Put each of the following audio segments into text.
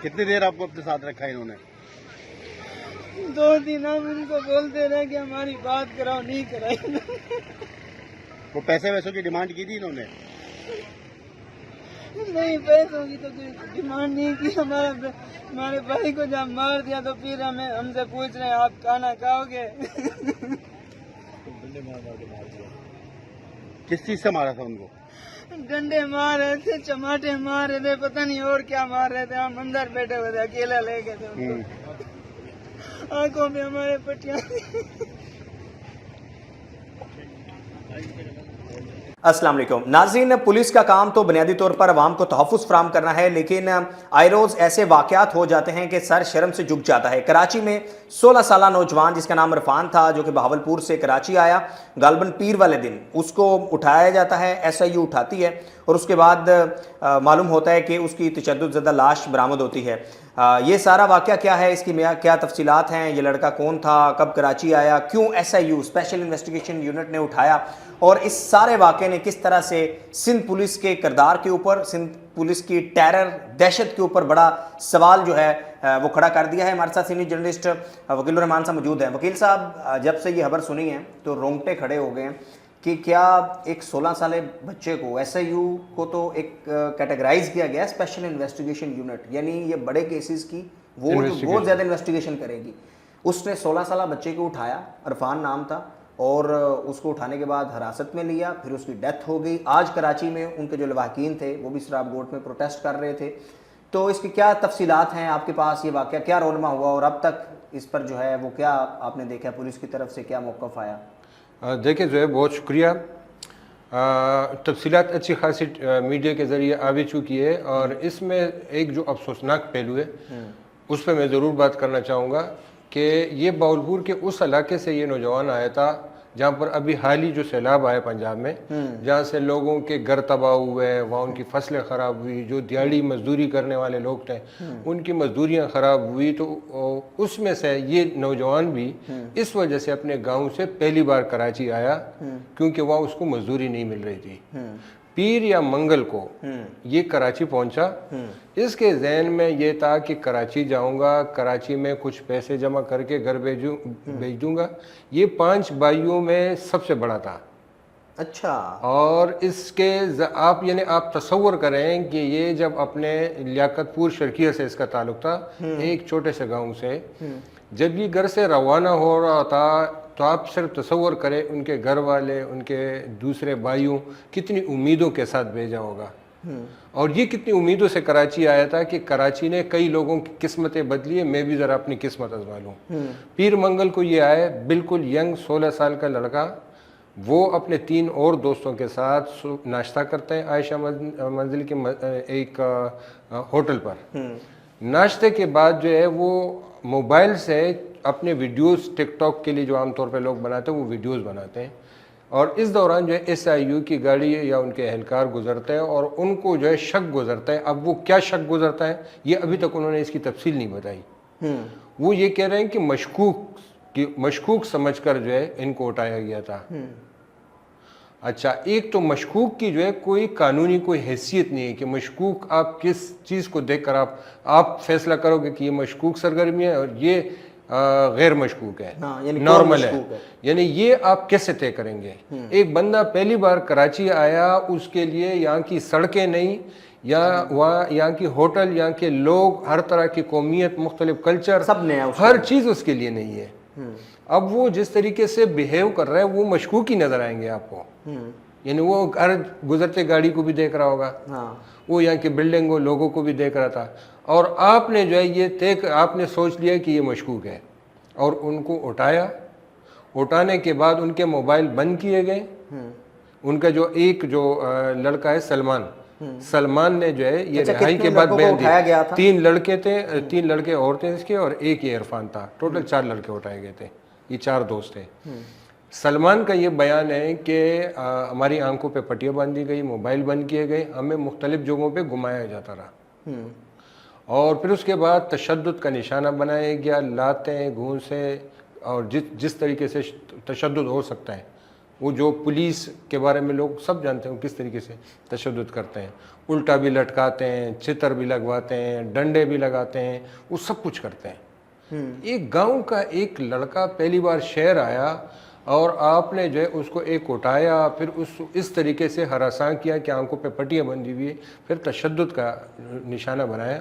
कितनी देर आपको अपने साथ रखा इन्होंने? 2 दिन हम उनको बोलते रहे कि हमारी बात कराओ, नहीं कराई। वो पैसे वैसों की डिमांड की थी इन्होंने? नहीं, पैसों की तो कोई डिमांड नहीं की। हमारे भाई को जब मार दिया तो फिर हमसे पूछ रहे हैं आप खाना खाओगे? किस चीज से मारा था उनको? डंडे मार रहे थे, चमाटे मार रहे थे, पता नहीं और क्या मार रहे थे। हम अंदर बैठे हुए थे, अकेला ले गए थे उनको। आंखों में हमारे पट्टियां। अस्सलाम वालेकुम नाज़रीन, पुलिस का काम तो बुनियादी तौर पर अवाम को तहफ़्फ़ुज़ फराहम करना है, लेकिन आए रोज़ ऐसे वाक़यात हो जाते हैं कि सर शर्म से झुक जाता है। कराची में 16 साला नौजवान जिसका नाम इरफान था, जो कि बहावलपुर से कराची आया, गालबन पीर वाले दिन उसको उठाया जाता है, SIU उठाती है और उसके बाद मालूम होता है कि उसकी तशद्दुद ज़दा लाश बरामद होती है। ये सारा वाक़या क्या है, इसकी क्या तफसीलात हैं, ये लड़का कौन था, कब कराची आया, क्यों SIU स्पेशल इन्वेस्टिगेशन यूनिट ने उठाया, और इस सारे वाक़े ने किस तरह से सिंध पुलिस के किरदार के ऊपर, सिंध पुलिस की टेरर दहशत के ऊपर बड़ा सवाल जो है वो खड़ा कर दिया है। हमारे साथ सीनियर जर्नलिस्ट वकील रहमान साहब मौजूद हैं। वकील साहब, जब से ये खबर सुनी है तो रोंगटे खड़े हो गए हैं कि क्या एक 16 साले बच्चे को, SIU को तो एक कैटेगराइज किया गया स्पेशल इन्वेस्टिगेशन यूनिट, यानी ये बड़े केसेस की वो ज़्यादा इन्वेस्टिगेशन करेगी। उसने 16 साला बच्चे को उठाया, इरफान नाम था, और उसको उठाने के बाद हिरासत में लिया, फिर उसकी डेथ हो गई। आज कराची में उनके जो लवाहकीन थे वो भी शराब कोर्ट में प्रोटेस्ट कर रहे थे। तो इसकी क्या तफसीलात हैं आपके पास, ये वाक़या क्या रोनमा हुआ और अब तक इस पर जो है वो क्या आपने देखा, पुलिस की तरफ से क्या मौक़िफ़ आया? देखिए जो है, बहुत शुक्रिया। तफसीलात अच्छी खासी मीडिया के ज़रिए आ भी चुकी है, और इसमें एक जो अफसोसनाक पहलू है उस पर मैं ज़रूर बात करना चाहूँगा कि ये बहावलपुर के उस इलाके से ये नौजवान आया था जहाँ पर अभी हाल ही जो सैलाब आया पंजाब में, जहाँ से लोगों के घर तबाह हुए, वहाँ उनकी फसलें ख़राब हुई, जो दिहाड़ी मजदूरी करने वाले लोग थे उनकी मजदूरियाँ ख़राब हुई। तो उसमें से ये नौजवान भी इस वजह से अपने गांव से पहली बार कराची आया, क्योंकि वहाँ उसको मजदूरी नहीं मिल रही थी। पीर या मंगल को ये कराची पहुंचा। इसके जहन में ये था कि कराची जाऊंगा, कराची में कुछ पैसे जमा करके घर भेज दूंगा। ये 5 भाइयों में सबसे बड़ा था। अच्छा। और इसके आप तसव्वुर करें कि ये जब अपने लियाकतपुर शर्किया से इसका ताल्लुक था, एक छोटे से गांव से, जब ये घर से रवाना हो रहा था तो आप सिर्फ तसव्वुर करें उनके घर वाले, उनके दूसरे भाइयों कितनी उम्मीदों के साथ भेजा होगा। और ये कितनी उम्मीदों से कराची आया था कि कराची ने कई लोगों की किस्मतें बदली है, मैं भी ज़रा अपनी किस्मत आजमा लूँ। पीर मंगल को ये आए, बिल्कुल यंग 16 साल का लड़का, वो अपने 3 और दोस्तों के साथ नाश्ता करते हैं आयशा मंजिल के एक होटल पर। नाश्ते के बाद जो है वो मोबाइल से अपने वीडियोस टिकटॉक के लिए जो आमतौर पे लोग बनाते हैं वो वीडियोस बनाते हैं, और इस दौरान जो है SIU की गाड़ी या उनके एहलकार गुजरते हैं और उनको जो है शक गुजरता है। अब वो क्या शक गुजरता है ये अभी तक उन्होंने इसकी तफसील नहीं बताई। वो ये कह रहे हैं कि मशकूक समझकर जो है इनको उठाया गया था। अच्छा, एक तो मशकूक की जो है कोई कानूनी कोई हैसियत नहीं है कि मशकूक आप किस चीज़ को देखकर आप फैसला करोगे कि ये मशकूक सरगर्मी है और ये गैर मशकूक है, नॉर्मल है। यानी ये आप कैसे तय करेंगे? एक बंदा पहली बार कराची आया, उसके लिए यहाँ की सड़कें नहीं, यहाँ की होटल, यहाँ के लोग, हर तरह की कौमियत, मुख्तलिफ कल्चर, सब नया, हर चीज़ उसके लिए नहीं है। अब वो जिस तरीके से बिहेव कर रहा है वो मशकूक ही नजर आएंगे आपको। यानी वो हर गुजरते गाड़ी को भी देख रहा होगा, वो यहाँ की बिल्डिंगों, लोगों को भी देख रहा था, और आपने जो है ये आपने सोच लिया कि ये मशकूक है और उनको उठाया। उठाने के बाद उनके मोबाइल बंद किए गए। उनका जो लड़का है सलमान ने जो है ये रिहाई के बाद बयान दिया। 3 लड़के थे, 3 लड़के और थे इसके, और एक ये इरफान था। टोटल 4 लड़के उठाए गए थे, ये 4 दोस्त थे। सलमान का ये बयान है कि हमारी आंखों पे पट्टियाँ बांधी गई, मोबाइल बंद किए गए, हमें मुख्तलिफ जगहों पे घुमाया जाता रहा, और फिर उसके बाद तशद्दुद का निशाना बनाया गया, लातें, घूंसे और जिस तरीके से तशद्दुद हो सकता है وہ جو پولیس کے بارے میں لوگ سب جانتے ہیں کس طریقے سے تشدد کرتے ہیں، الٹا بھی لٹکاتے ہیں، چھتر بھی لگواتے ہیں، ڈنڈے بھی لگاتے ہیں، وہ سب کچھ کرتے ہیں۔ ایک گاؤں کا ایک لڑکا پہلی بار شہر آیا اور آپ نے جو ہے اس کو ایک اٹھایا، پھر اس طریقے سے ہراساں کیا کہ آنکھوں پہ پٹیاں بندھی ہوئی، پھر تشدد کا نشانہ بنایا،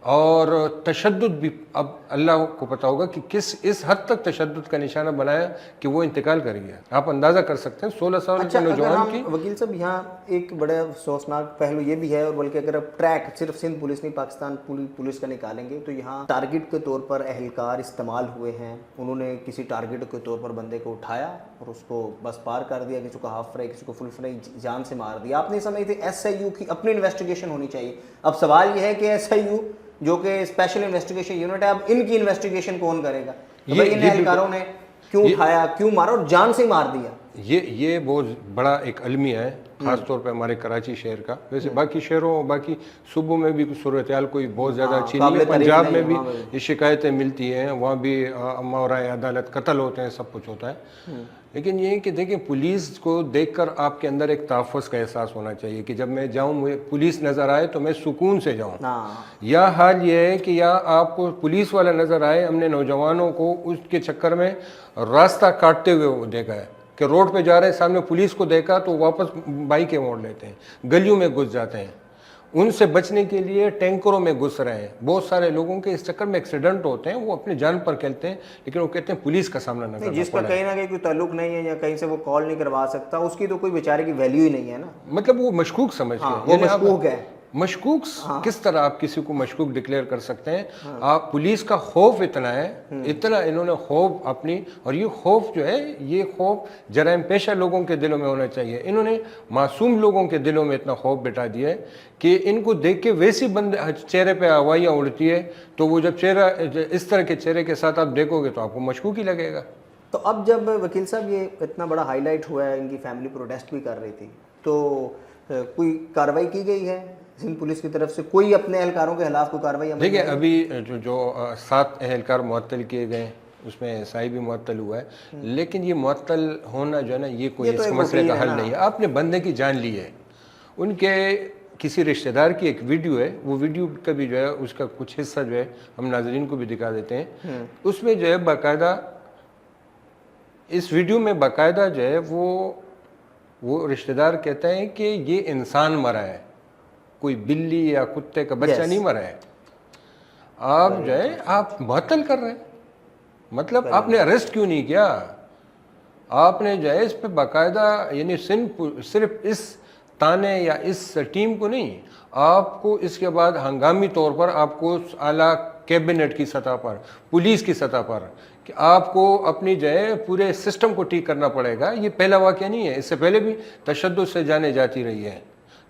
اور تشدد بھی اب اللہ کو پتہ ہوگا کہ اس حد تک تشدد کا نشانہ بنایا کہ وہ انتقال کر گیا۔ آپ اندازہ کر سکتے ہیں 16 سال کے نوجوان کی۔ وکیل صاحب یہاں ایک بڑا افسوسناک پہلو یہ بھی ہے، اور بلکہ اگر اب ٹریک صرف سندھ پولیس نہیں پاکستان پولیس کا نکالیں گے تو یہاں ٹارگٹ کے طور پر اہلکار استعمال ہوئے ہیں۔ انہوں نے کسی ٹارگٹ کے طور پر بندے کو اٹھایا اور اس کو بس پار کر دیا، کسی کو ہاف فرائی، کسی کو فل فرائی، جان سے مار دیا۔ آپ نہیں سمجھتے ایس آئی یو کی اپنی انویسٹیگیشن ہونی چاہیے؟ اب سوال یہ ہے کہ ایس آئی یو جو کہ اسپیشل انویسٹیگیشن یونٹ ہے، اب ان کی انویسٹیگیشن کون کرے گا؟ ان اہلکاروں نے کیوں اٹھایا، کیوں مارا اور جان سے مار دیا؟ یہ بہت بڑا ایک المیہ ہے، خاص طور پہ ہمارے کراچی شہر کا۔ ویسے باقی شہروں، باقی صوبوں میں بھی صورتحال کوئی بہت زیادہ اچھی نہیں ہے۔ پنجاب میں بھی یہ شکایتیں ملتی ہیں، وہاں بھی ماورائے عدالت قتل ہوتے ہیں، سب کچھ ہوتا ہے۔ لیکن یہ کہ دیکھیں، پولیس کو دیکھ کر آپ کے اندر ایک تحفظ کا احساس ہونا چاہیے کہ جب میں جاؤں، مجھے پولیس نظر آئے تو میں سکون سے جاؤں۔ یا حال یہ ہے کہ یا آپ کو پولیس والا نظر آئے، ہم نے نوجوانوں کو اس کے چکر میں راستہ کاٹتے ہوئے دیکھا ہے کہ روڈ پہ جا رہے ہیں، سامنے پولیس کو دیکھا تو واپس بائکیں موڑ لیتے ہیں، گلیوں میں گھس جاتے ہیں، ان سے بچنے کے لیے ٹینکروں میں گھس رہے ہیں۔ بہت سارے لوگوں کے اس چکر میں ایکسیڈنٹ ہوتے ہیں، وہ اپنی جان پر کھیلتے ہیں، لیکن وہ کہتے ہیں پولیس کا سامنا نہ کرنا جس کا کہیں نہ کہیں کوئی تعلق نہیں ہے یا کہیں سے وہ کال نہیں کروا سکتا، اس کی تو کوئی بیچارے کی ویلیو ہی نہیں ہے نا۔ مطلب وہ مشکوک سمجھ گئے، وہ مشکوک ہے۔ مشکوک کس طرح آپ کسی کو مشکوک ڈکلیئر کر سکتے ہیں؟ آپ پولیس کا خوف اتنا ہے، اتنا انہوں نے خوف اپنی، اور یہ خوف جو ہے، یہ خوف جرائم پیشہ لوگوں کے دلوں میں ہونا چاہیے۔ انہوں نے معصوم لوگوں کے دلوں میں اتنا خوف بٹھا دیا ہے کہ ان کو دیکھ کے ویسی بندے چہرے پہ ہوائیاں اڑتی ہے، تو وہ جب چہرہ اس طرح کے چہرے کے ساتھ آپ دیکھو گے تو آپ کو مشکوک ہی لگے گا۔ تو اب جب وکیل صاحب یہ اتنا بڑا ہائی لائٹ ہوا ہے، ان کی فیملی پروٹیسٹ بھی کر رہی تھی، تو کوئی کارروائی کی گئی ہے سندھ پولیس کی طرف سے؟ کوئی اپنے اہلکاروں کے خلاف کوئی کارروائی؟ دیکھیں، ابھی جو 7 اہلکار معطل کیے گئے، اس میں سائی بھی معطل ہوا ہے، لیکن یہ معطل ہونا جو ہے نا، یہ کوئی اس مسئلے کا حل نہیں ہے۔ آپ نے بندے کی جان لی ہے، ان کے کسی رشتہ دار کی ایک ویڈیو ہے، وہ ویڈیو کا بھی جو ہے اس کا کچھ حصہ جو ہے ہم ناظرین کو بھی دکھا دیتے ہیں۔ اس میں جو ہے باقاعدہ، اس ویڈیو میں باقاعدہ جو ہے وہ رشتہ دار کہتا ہے کہ یہ انسان مرا ہے، کوئی بلی یا کتے کا بچہ نہیں مرا ہے۔ آپ جو ہے آپ معطل کر رہے ہیں، مطلب آپ نے اریسٹ کیوں نہیں کیا؟ آپ نے جو ہے اس پہ باقاعدہ، یعنی صرف اس تانے یا اس ٹیم کو نہیں، آپ کو اس کے بعد ہنگامی طور پر آپ کو اعلیٰ کیبنٹ کی سطح پر، پولیس کی سطح پر، کہ آپ کو اپنی جو ہے پورے سسٹم کو ٹھیک کرنا پڑے گا۔ یہ پہلا واقعہ نہیں ہے، اس سے پہلے بھی تشدد سے جانے جاتی رہی ہے۔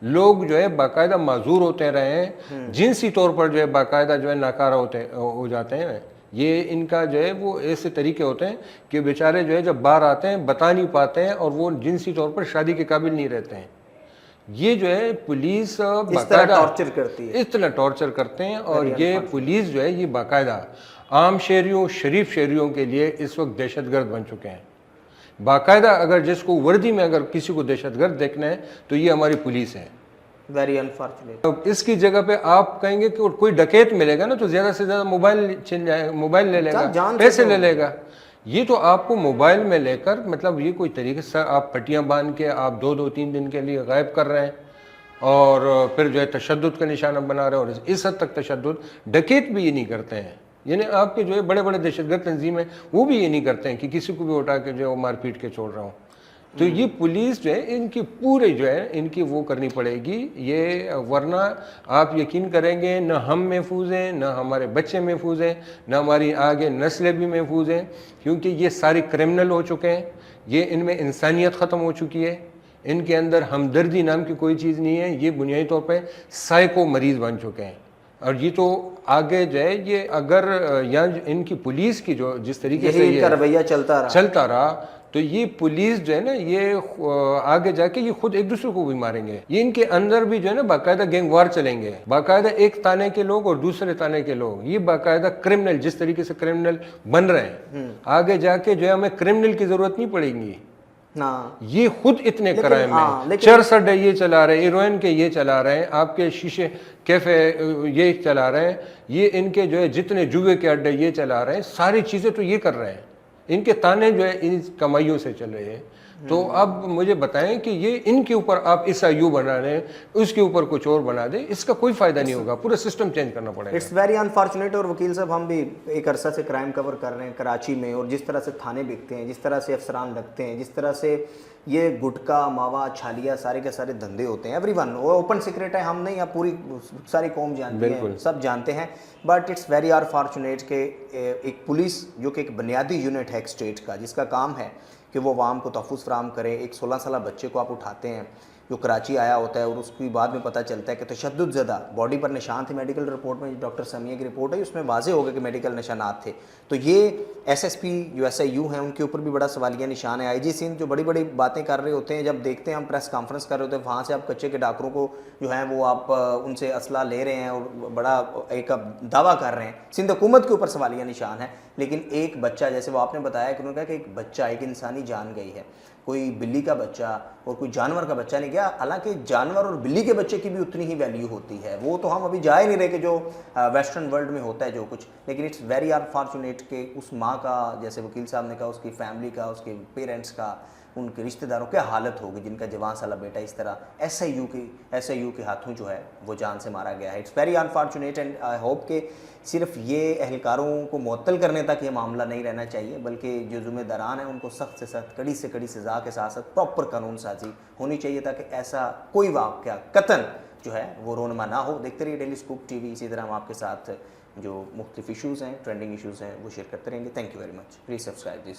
لوگ جو ہے باقاعدہ معذور ہوتے رہے ہیں، جنسی طور پر جو ہے باقاعدہ جو ہے ناکارہ ہو جاتے ہیں۔ یہ ان کا جو ہے وہ ایسے طریقے ہوتے ہیں کہ بیچارے جو ہے جب باہر آتے ہیں بتا نہیں پاتے ہیں، اور وہ جنسی طور پر شادی کے قابل نہیں رہتے ہیں۔ یہ جو ہے پولیس باقاعدہ ٹارچر کرتی ہے، اس طرح ٹارچر کرتے ہیں، اور یہ پولیس جو ہے یہ باقاعدہ عام شہریوں، شریف شہریوں کے لیے اس وقت دہشت گرد بن چکے ہیں۔ باقاعدہ اگر جس کو وردی میں اگر کسی کو دہشت گرد دیکھنا ہے تو یہ ہماری پولیس ہے۔ Very unfortunate. اس کی جگہ پہ آپ کہیں گے کہ کوئی ڈکیت ملے گا نا تو زیادہ سے زیادہ موبائل لے لے گا، پیسے لے لے گا۔ یہ تو آپ کو موبائل میں لے کر، مطلب یہ کوئی طریقے سے آپ پٹیاں باندھ کے آپ 2-3 دن کے لیے غائب کر رہے ہیں، اور پھر جو ہے تشدد کا نشانہ بنا رہے ہیں، اور اس حد تک تشدد، ڈکیت بھی یہ نہیں کرتے ہیں۔ یعنی آپ کے جو ہے بڑے بڑے دہشت گرد تنظیمیں وہ بھی یہ نہیں کرتے ہیں کہ کسی کو بھی اٹھا کے جو ہے وہ مار پیٹ کے چھوڑ رہا ہوں۔ تو یہ پولیس جو ہے ان کی پورے جو ہے ان کی وہ کرنی پڑے گی یہ، ورنہ آپ یقین کریں گے نہ ہم محفوظ ہیں، نہ ہمارے بچے محفوظ ہیں، نہ ہماری آگے نسلیں بھی محفوظ ہیں، کیونکہ یہ ساری کرمنل ہو چکے ہیں، یہ ان میں انسانیت ختم ہو چکی ہے، ان کے اندر ہمدردی نام کی کوئی چیز نہیں ہے، یہ بنیادی طور پہ سائیکو مریض بن چکے ہیں۔ اور یہ تو آگے جو ہے یہ اگر یہاں ان کی پولیس کی جو جس طریقے سے یہ رویہ چلتا رہا تو یہ پولیس جو ہے نا یہ آگے جا کے یہ خود ایک دوسرے کو بھی ماریں گے۔ یہ ان کے اندر بھی جو ہے نا باقاعدہ گینگ وار چلیں گے، باقاعدہ ایک تانے کے لوگ اور دوسرے تانے کے لوگ، یہ باقاعدہ کرمنل جس طریقے سے کرمنل بن رہے ہیں، آگے جا کے جو ہے ہمیں کرمنل کی ضرورت نہیں پڑے گی، हाँ ये खुद इतने क्राइम हाँ, में लेकिन- चरस अड्डे ये चला रहे हैं, हीरोइन के ये चला रहे हैं, आपके शीशे कैफे ये चला रहे हैं, ये इनके जो है जितने जुए के अड्डे ये चला रहे हैं, सारी चीजें तो ये कर रहे हैं, इनके ताने जो है इन कमाइयों से चल रहे हैं। तो अब मुझे बताएं कि ये इनके ऊपर आप SIU बना रहे हैं, उसके ऊपर कुछ और बना दें, इसका कोई फायदा नहीं होगा, पूरा सिस्टम चेंज करना पड़ेगा। It's very unfortunate. और वकील साहब हम भी एक अरसा से क्राइम कवर कर रहे हैं कराची में, और जिस तरह से थाने बिकते हैं, जिस तरह से अफसरान लगते हैं, जिस तरह से ये गुटका मावा छालिया सारे के सारे धंधे होते हैं, एवरीवन, वो ओपन सीक्रेट है, हम नहीं, आप पूरी सारी कौम जानती है, सब जानते हैं। बट इट्स वेरी अनफॉर्चुनेट कि एक पुलिस जो कि एक बुनियादी यूनिट है एक स्टेट का, जिसका काम है कि वो आवाम को तहफ़्फ़ुज़ फ़राहम करे, एक 16 साल बच्चे को आप उठाते हैं जो कराची आया होता है, और उसकी बाद में पता चलता है कि तशद्दुद ज़दा बॉडी पर निशान थे। मेडिकल रिपोर्ट में डॉक्टर समिया की रिपोर्ट है, उसमें वाज़े हो गया कि मेडिकल निशानात थे। तो ये SSP जो SIU हैं उनके ऊपर भी बड़ा सवालिया निशान है। IG सिंध जो बड़ी बड़ी बातें कर रहे होते हैं, जब देखते हैं हम प्रेस कॉन्फ्रेंस कर रहे होते हैं, वहाँ से आप कच्चे के डॉक्टरों को जो है वो आप उनसे असला ले रहे हैं और बड़ा एक दावा कर रहे हैं। सिंध हुकूमत के ऊपर सवालिया निशान है। लेकिन एक बच्चा, जैसे वो आपने बताया कि उन्होंने कहा कि एक बच्चा, एक इंसानी जान गई है, कोई बिल्ली का बच्चा और कोई जानवर का बच्चा नहीं गया। हालांकि जानवर और बिल्ली के बच्चे की भी उतनी ही वैल्यू होती है, वो तो हम अभी जा ही नहीं रहे कि जो वेस्टर्न वर्ल्ड में होता है जो कुछ। लेकिन इट्स वेरी अनफॉर्चुनेट कि उस माँ का, जैसे वकील साहब ने कहा, उसकी फैमिली का, उसके पेरेंट्स का, उनके रिश्तेदारों क्या हालत होगी जिनका जवान साला बेटा इस तरह SIU के हाथों जो है वो जान से मारा गया है। It's very unfortunate and I hope कि सिर्फ ये एहलकारों को मुअत्तल करने तक ये मामला नहीं रहना चाहिए, बल्कि जो ज़िम्मेदारान हैं उनको सख्त से सख्त, कड़ी से कड़ी सज़ा के साथ साथ प्रॉपर कानून साजी होनी चाहिए, ताकि ऐसा कोई वाक़या कतन जो है वो रोनमा ना हो। देखते रहिए डेली स्कूप TV, इसी तरह हम आपके साथ जो मुख्तलिफ इशूज़ हैं, ट्रेंडिंग इशूज़ हैं, वो शेयर करते रहेंगे। Thank you very much. Please subscribe this.